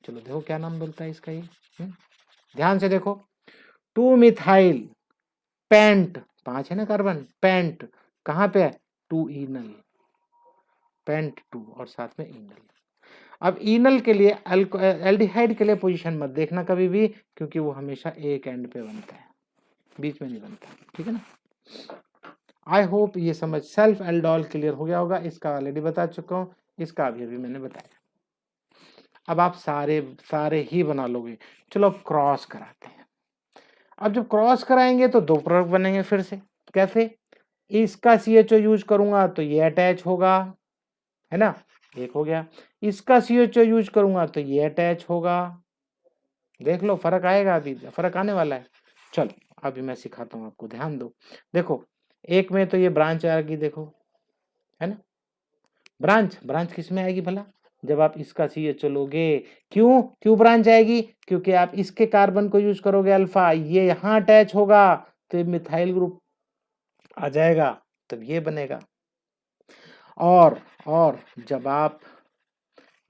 चलो देखो क्या नाम बोलता है इसका ये, ध्यान से देखो, 2 मिथाइल पेंट, 5 है ना कार्बन, पेंट कहाँ पे है, 2 ईनल, पेंट 2, और साथ में ईनल। अब ईनल के लिए, एल्डिहाइड के लिए पोजीशन मत देखना कभी भी, क्योंकि वो हमेशा एक एंड पे बनता है, बीच में नहीं बनता, ठीक है ना। आई होप ये समझ, सेल्फ एल्डोल क्लियर हो गया होगा, इसका ऑलरेडी बता चुका हूँ, इसका अभी मैंने बताया। अब आप सारे ही बना लोगे। चलो क्रॉस कराते हैं। अब जब क्रॉस कराएंगे तो 2 प्रोडक्ट बनेंगे फिर से, कैसे, इसका CHO यूज करूंगा तो ये अटैच होगा, है ना, एक हो गया, इसका CHO यूज करूंगा तो ये अटैच होगा, देख लो फर्क आएगा, अभी फर्क आने वाला है। चलो अभी मैं सिखाता हूँ आपको, ध्यान दो। देखो एक में तो ये ब्रांच आएगी, देखो, है ना, ब्रांच किस में आएगी भला, जब आप इसका CHO लोगे, क्यों ब्रांच आएगी, क्योंकि आप इसके कार्बन को यूज करोगे अल्फा, ये यहाँ अटैच होगा तो ये मिथाइल ग्रुप आ जाएगा, तब ये बनेगा। और जब आप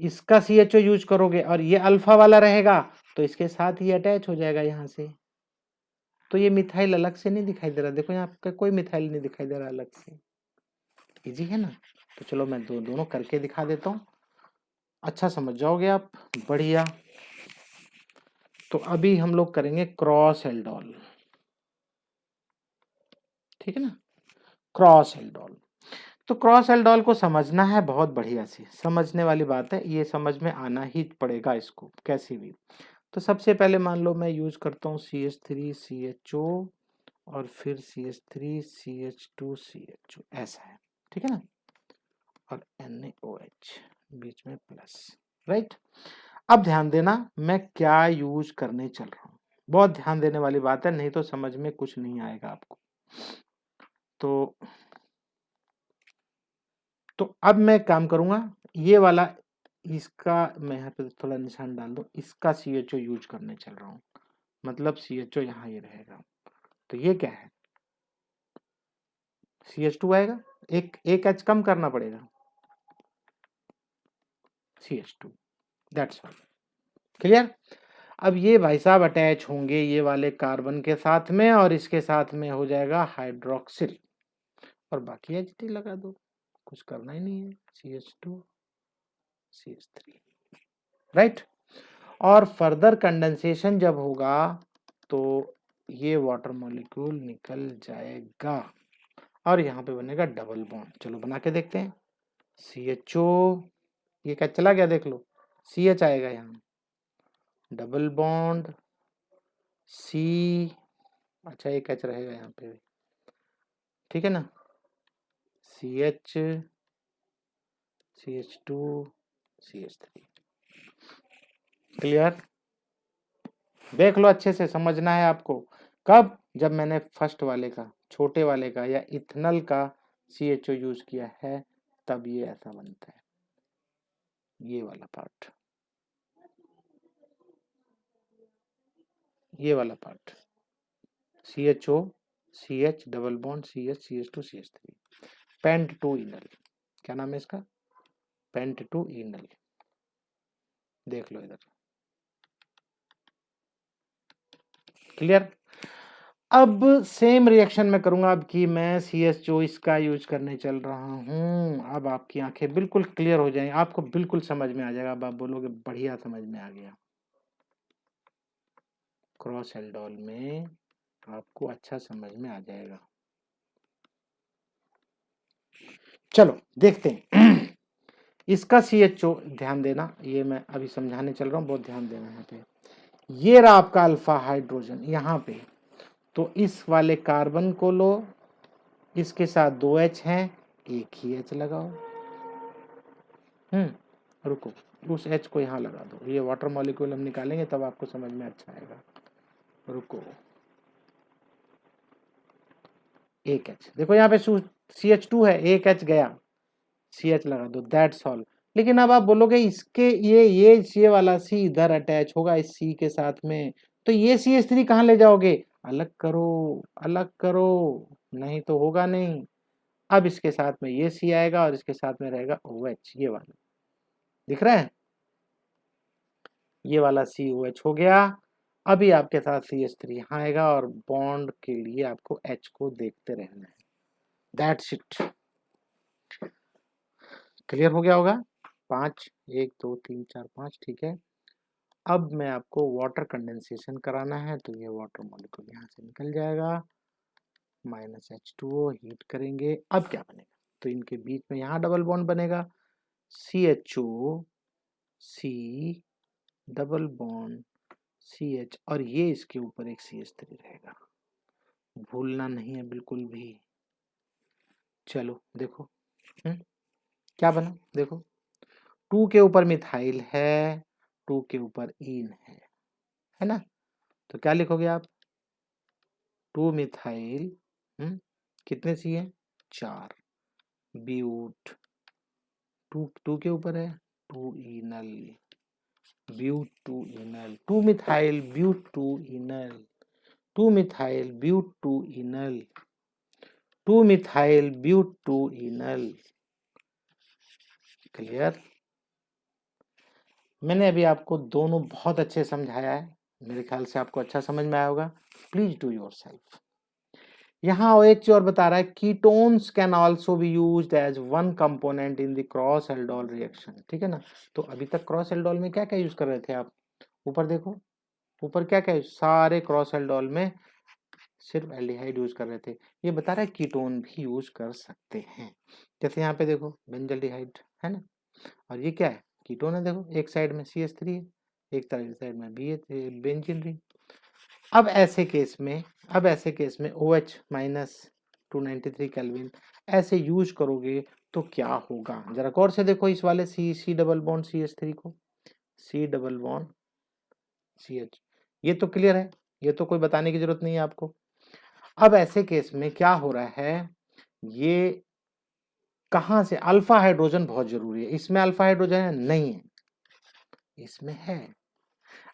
इसका CHO यूज करोगे और ये अल्फा वाला रहेगा तो इसके साथ ही अटैच हो जाएगा यहाँ से, तो ये मिथाइल अलग से नहीं दिखाई दे रहा, देखो यहाँ पे कोई मिथाइल नहीं दिखाई दे रहा अलग से, इजी है ना। तो चलो मैं दोनों करके दिखा देता हूँ, अच्छा समझ जाओगे आप, बढ़िया। तो अभी हम लोग करेंगे क्रॉस एल्डोल, ठीक है ना, क्रॉस एल्डोल। तो क्रॉस एल्डोल को समझना है बहुत बढ़िया से, समझने वाली बात है, ये समझ में आना ही पड़ेगा इसको कैसे भी। तो सबसे पहले मान लो मैं यूज करता हूँ CH3CHO और फिर CH3CH2CHO, ऐसा है, ठीक है ना, और NaOH बीच में प्लस, राइट। अब ध्यान देना मैं क्या यूज करने चल रहा हूँ, बहुत ध्यान देने वाली बात है, नहीं तो समझ में कुछ नहीं आएगा आपको। तो अब मैं काम करूंगा, ये वाला, इसका मैं यहाँ पे थोड़ा निशान डाल दूं, इसका CHO यूज करने चल रहा हूँ, मतलब CHO यहाँ ये रहेगा। तो ये क्या है, CH2 आएगा, एक H कम करना पड़ेगा, CH2, दैट्स ऑल, क्लियर। अब ये भाई साहब अटैच होंगे ये वाले कार्बन के साथ में, और इसके साथ में हो जाएगा हाइड्रोक्सिल, और बाकी HT लगा दो, कुछ करना ही नहीं है, CH2 CH3, राइट। और फर्दर कंडेंसेशन जब होगा तो ये वाटर मॉलिक्यूल निकल जाएगा और यहाँ पे बनेगा डबल बॉन्ड, चलो बना के देखते हैं। CHO, ये क्या चला गया देख लो, CH आएगा यहाँ, डबल बॉन्ड C, अच्छा एक H रहेगा यहाँ पे, ठीक है ना, CH CH2 CH3, क्लियर। देख लो अच्छे से, समझना है आपको, कब, जब मैंने फर्स्ट वाले का, छोटे वाले का या इथनल का CHO यूज किया है, तब ये ऐसा बनता है, ये वाला पार्ट, ये वाला part, CHO CH double bond CH CH2 CH3, pent two enal, क्या नाम है इसका, पेंट टू इनल, देख लो इधर, क्लियर। अब सेम रिएक्शन में करूंगा, अब कि मैं CHO इसका यूज करने चल रहा हूं, अब आपकी आंखें बिल्कुल क्लियर हो जाएंगी, आपको बिल्कुल समझ में आ जाएगा, अब आप बोलोगे बढ़िया समझ में आ गया, क्रॉस एल्डोल में आपको अच्छा समझ में आ जाएगा। चलो देखते हैं इसका CHO, ध्यान देना, ये मैं अभी समझाने चल रहा हूं, बहुत ध्यान देना यहाँ पे, ये रहा आपका अल्फा हाइड्रोजन यहाँ पे, तो इस वाले कार्बन को लो, इसके साथ 2 H हैं, एक ही H लगाओ, रुको, उस H को यहाँ लगा दो, ये वाटर मॉलिक्यूल हम निकालेंगे तब आपको समझ में अच्छा आएगा, रुको, एक H, देखो यहाँ पे CH2 है, एक H गया, CH लगा दो, दैट्स ऑल। लेकिन अब आप बोलोगे इसके ये वाला C इधर अटैच होगा इस C के साथ में, तो ये CH3 कहाँ ले जाओगे, अलग करो, अलग करो, नहीं तो होगा नहीं। अब इसके साथ में ये C आएगा और इसके साथ में रहेगा OH, ये वाला दिख रहा है, ये वाला COH हो गया। अभी आपके साथ CH3 यहाँ आएगा और बॉन्ड के लिए आपको H को देखते रहना है, दैट्स इट, क्लियर हो गया होगा। 5, 1 2 3 4 5, ठीक है। अब मैं आपको वाटर कंडेंसेशन कराना है, तो ये वाटर मॉलिक्यूल यहाँ से निकल जाएगा, -H2O, हीट करेंगे, अब क्या बनेगा, तो इनके बीच में यहाँ डबल बॉन्ड बनेगा, CHO C double bond CH, और ये इसके ऊपर एक CH3 रहेगा, भूलना नहीं है बिल्कुल भी। चलो देखो, क्या बना, देखो 2 के ऊपर मिथाइल है, 2 के ऊपर इन है ना, तो क्या लिखोगे आप, 2 मिथाइल, कितने सी है, 4, ब्यूट, 2 के ऊपर है, 2 enal, but 2 enal, 2 methyl but 2 enal, 2 methyl but 2 enal, 2 methyl but 2 enal, clear. मैंने अभी आपको दोनों बहुत अच्छे समझाया है, मेरे ख्याल से आपको अच्छा समझ में आया होगा। Please do yourself. यहाँ और एक चीज और बता रहा है, ketones can also be used as one component in the cross aldol reaction. ठीक है ना। तो अभी तक क्रॉस एल्डोल में क्या क्या यूज कर रहे थे आप, ऊपर देखो, ऊपर क्या क्या सारे क्रॉस एल्डोल में सिर्फ एल्डिहाइड यूज कर रहे थे। ये बता रहा है कीटोन भी यूज कर सकते हैं। जैसे यहाँ पे देखो बेंजल्डिहाइड है ना, और ये क्या है, कीटोन है। देखो एक साइड में CH3 है, एक साइड में बेंजीन रिंग। अब ऐसे केस में OH माइनस 293 केल्विन ऐसे यूज करोगे तो क्या होगा, जरा गौर से देखो इस वाले सी डबल बॉन्ड CH3 को, C डबल बॉन्ड CH, ये तो क्लियर है, ये तो कोई बताने की जरूरत नहीं है आपको। अब ऐसे केस में क्या हो रहा है, ये कहां से, अल्फा हाइड्रोजन बहुत जरूरी है। इसमें अल्फा हाइड्रोजन है नहीं है, इसमें है।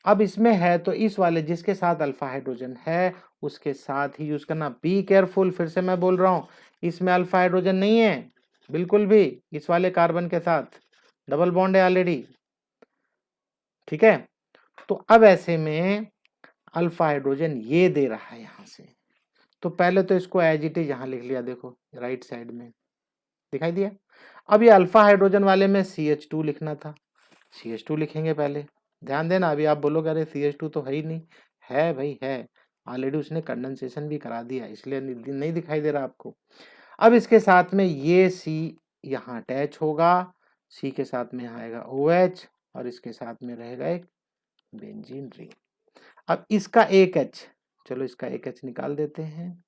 अब इसमें है तो इस वाले जिसके साथ अल्फा हाइड्रोजन है उसके साथ ही यूज करना। बी केयरफुल, फिर से मैं बोल रहा हूं, इसमें अल्फा हाइड्रोजन नहीं है बिल्कुल भी, इस वाले कार्बन के साथ डबल बॉन्ड है ऑलरेडी। ठीक है, तो अब ऐसे में अल्फा हाइड्रोजन ये दे रहा है यहां से, तो पहले तो इसको एज इट इज यहां लिख लिया, देखो राइट साइड में दिखाई दिया। अब ये अल्फा हाइड्रोजन वाले में CH2 लिखना था, CH2 लिखेंगे पहले। ध्यान देना, अभी आप बोलोगे अरे CH2 तो है ही नहीं, है भाई है, ऑलरेडी उसने कंडेंसेशन भी करा दिया, इसलिए नहीं दिखाई दे रहा आपको। अब इसके साथ में ये C यहाँ अटैच होगा, C के साथ में यहाँ आएगा OH और इसके साथ में रहेगा एक बेंजीन रिंग। अब इसका एक H, चलो इसका एक H निकाल देते हैं,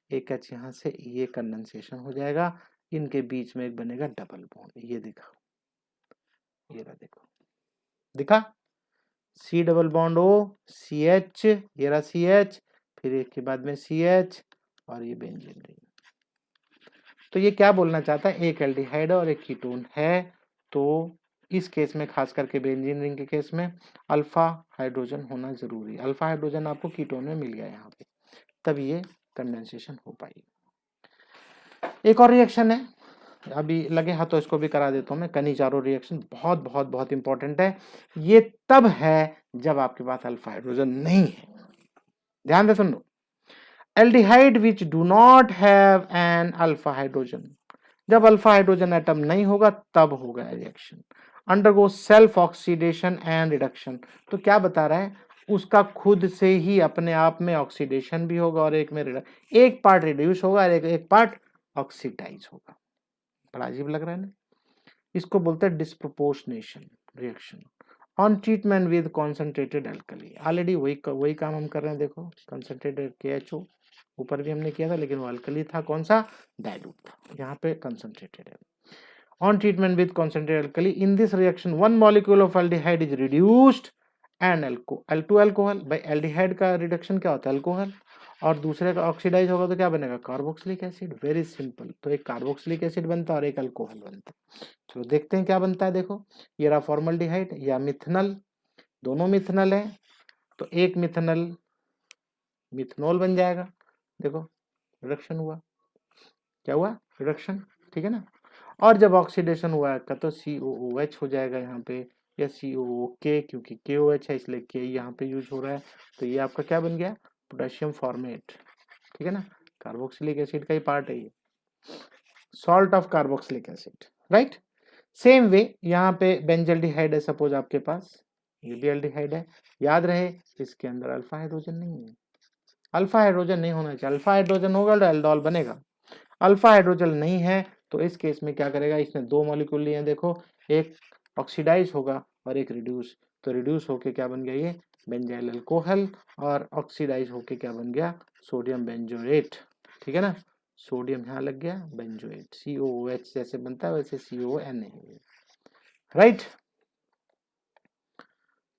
एक H यहाँ से, ये कंडेंसेशन हो जाएगा, इनके बीच में एक बनेगा डबल बॉन्ड, ये दिखाओ, ये रहा देखो, दिखा, C double bond O CH, ये रहा CH, फिर एक के बाद में CH और ये बेंजीन रिंग। तो ये क्या बोलना चाहता है, एक एल्डिहाइड और एक कीटोन है, तो इस केस में खास करके बेंजीन रिंग के केस में अल्फा हाइड्रोजन होना जरूरी है। अल्फा हाइड्रोजन आपको कीटोन में मिल गया यहाँ पे, तब ये कंडेंसेशन हो पाएगी। एक और रिएक्शन है, अभी लगे हाथों इसको भी करा देता हूं मैं, कनिजारो रिएक्शन बहुत बहुत बहुत इंपॉर्टेंट है। ये तब है जब आपके पास अल्फा हाइड्रोजन नहीं है, ध्यान से सुन लो। Aldehyde which do not have an alpha hydrogen, जब अल्फा हाइड्रोजन एटम नहीं होगा तब होगा reaction. Undergo self oxidation and reduction, तो क्या बता रहा है, उसका खुद से ही अपने आप में ऑक्सीडेशन भी होगा और एक में एक पार्ट रिड्यूस होगा और एक पार्ट ऑक्सीडाइज होगा। बड़ा अजीब लग रहा है ना, इसको बोलते हैं disproportionation reaction. On treatment with concentrated alkali, already वही काम हम कर रहे हैं। देखो कंसेंट्रेटेड KHO ऊपर भी हमने किया था, लेकिन वो अल्कली था, कौन सा, डाइल्यूट था, यहाँ पे कंसेंट्रेटेड है। On treatment with concentrated alkali, in this reaction one molecule of aldehyde is reduced and to alcohol. भाई एल्डिहाइड का रिडक्शन क्या होता है, अल्कोहल, और दूसरे का ऑक्सीडाइज होगा तो क्या बनेगा, कार्बोक्सिलिक एसिड। वेरी सिंपल, तो एक कार्बोक्सिलिक एसिड बनता है और एक अल्कोहल बनता है। चलो देखते हैं क्या बनता है। देखो ये रहा फॉर्मल्डिहाइड या मिथनल, दोनों मिथनल है, तो एक मिथनल मिथनॉल बन जाएगा। देखो रिडक्शन हुआ, क्या हुआ, रिडक्शन, ठीक है ना। और जब ऑक्सीडेशन हुआ का तो COOH हो जाएगा यहाँ पे, या COOK, क्योंकि KOH है इसलिए K यहाँ पे यूज हो रहा है, तो ये आपका क्या बन गया, पोटेशियम फॉर्मेट, ठीक है ना, कार्बोक्सिलिक एसिड का ही पार्ट है ये, salt of carboxylic acid, right. Same way यहाँ पे बेंजल्डिहाइड है सपोज आपके पास, ये भी एल्डिहाइड है, याद रहे इसके अंदर अल्फा हाइड्रोजन नहीं है, अल्फा हाइड्रोजन नहीं होना चाहिए, अल्फा हाइड्रोजन होगा तो एल्डोल बनेगा। अल्फा हाइड्रोजन नहीं है तो इस केस में क्या करेगा, इसने दो मॉलिक्यूल लिए हैं, देखो एक ऑक्सीडाइज होगा और एक रिड्यूस, तो रिड्यूस होके क्या बन गया, ये बेंजाइल अल्कोहल, और ऑक्सीडाइज होके क्या बन गया, सोडियम बेंजोएट, ठीक है ना, सोडियम यहाँ लग गया, बेंजोएट, COOH जैसे बनता है वैसे CON है, राइट।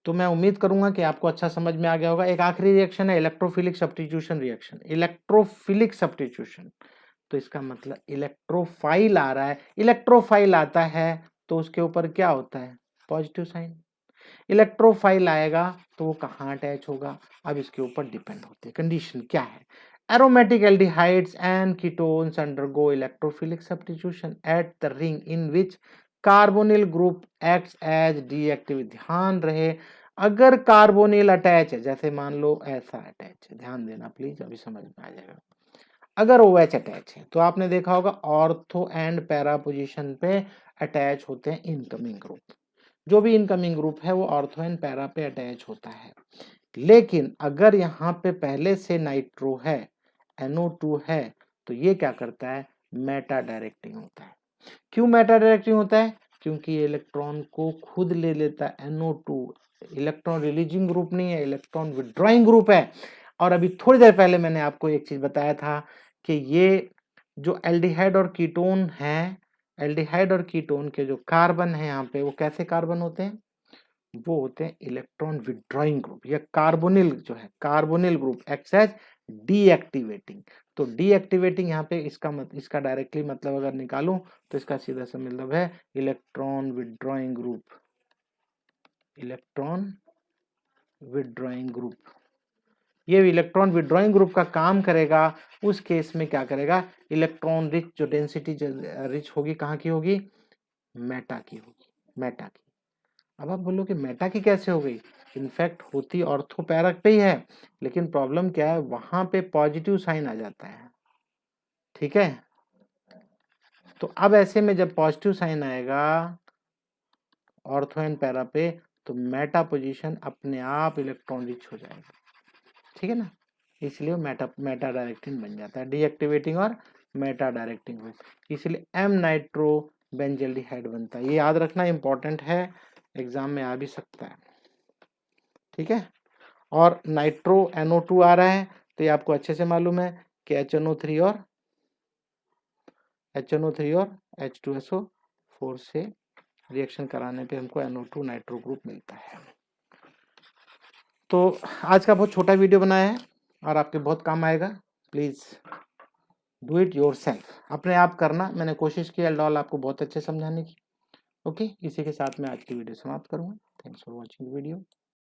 तो मैं उम्मीद करूंगा कि आपको अच्छा समझ में आ गया होगा। एक आखिरी रिएक्शन है electrophilic substitution reaction. Electrophilic substitution, तो इसका मतलब इलेक्ट्रोफाइल आ रहा है, इलेक्ट्रोफाइल आता है तो उसके ऊपर क्या होता है, पॉजिटिव साइन। इलेक्ट्रोफाइल आएगा तो वो कहाँ अटैच होगा, अब इसके ऊपर डिपेंड होती है। कंडीशन क्या है, aromatic aldehydes and ketones undergo electrophilic substitution at the ring in which carbonyl group acts as deactive. ध्यान रहे अगर कार्बोनिल अटैच है, जैसे मान लो ऐसा अटैच है, ध्यान देना प्लीज, अभी समझ में आ जाएगा। अगर OH अटैच है तो आपने देखा होगा ऑर्थो एंड पैरा पोजीशन पे अटैच होते हैं इनकमिंग ग्रुप। जो भी इनकमिंग ग्रुप है वो ऑर्थो एंड पैरा पे अटैच होता है। लेकिन अगर यहाँ पे पहले से नाइट्रो है, NO2 है, तो ये क्या करता है, मेटा डायरेक्टिंग होता है। क्यों मेटा डायरेक्टिंग होता है? क्योंकि ये इलेक्ट्रॉन को खुद ले लेता है। NO2 इलेक्ट्रॉन रिलीजिंग ग्रुप नहीं है, इलेक्ट्रॉन विड्रॉइंग ग्रुप है। और अभी थोड़ी देर पहले मैंने आपको एक चीज बताया था कि ये जो एल्डिहाइड और कीटोन है, एल्डिहाइड और कीटोन के जो कार्बन है यहाँ पे, वो कैसे कार्बन होते हैं, वो होते हैं इलेक्ट्रॉन विड्रॉइंग ग्रुप। या कार्बोनिल जो है, carbonyl group acts as deactivating. तो डीएक्टिवेटिंग यहाँ पे इसका डायरेक्टली मतलब अगर निकालूं तो इसका सीधा सा मतलब है electron withdrawing group, electron withdrawing group. ये इलेक्ट्रॉन विड्रॉइंग ग्रुप का काम करेगा। उस केस में क्या करेगा, इलेक्ट्रॉन रिच जो डेंसिटी रिच होगी, कहाँ की होगी, मेटा की होगी, मेटा की। अब आप बोलो कि मेटा की कैसे हो गई, इनफैक्ट होती ऑर्थो पैरा पे ही है, लेकिन प्रॉब्लम क्या है, वहां पे पॉजिटिव साइन आ जाता है। ठीक है, तो अब ऐसे में जब पॉजिटिव साइन आएगा ऑर्थो एंड पैरा पे, तो मेटा पोजीशन अपने आप इलेक्ट्रॉन रिच हो जाएगा। ठीक है ना, इसलिए मेटा डायरेक्टिंग बन जाता है, डीएक्टिवेटिंग और मेटा डायरेक्टिंग ग्रुप। इसलिए M नाइट्रो बेंजल्डिहाइड बनता है। ये याद रखना इंपॉर्टेंट है, एग्जाम में आ भी सकता है। ठीक है, और नाइट्रो NO2 आ रहा है, तो ये आपको अच्छे से मालूम है कि HNO3 और H2SO4 से रिएक्शन कराने पे हमको NO2 नाइट्रो ग्रुप मिलता है। तो आज का बहुत छोटा वीडियो बनाया है और आपके बहुत काम आएगा। प्लीज डू इट योरसेल्फ, अपने आप करना। मैंने कोशिश की एल्डोल आपको बहुत अच्छे समझाने की। ओके, इसी के साथ मैं आज की वीडियो समाप्त करूंगा। Thanks for watching video.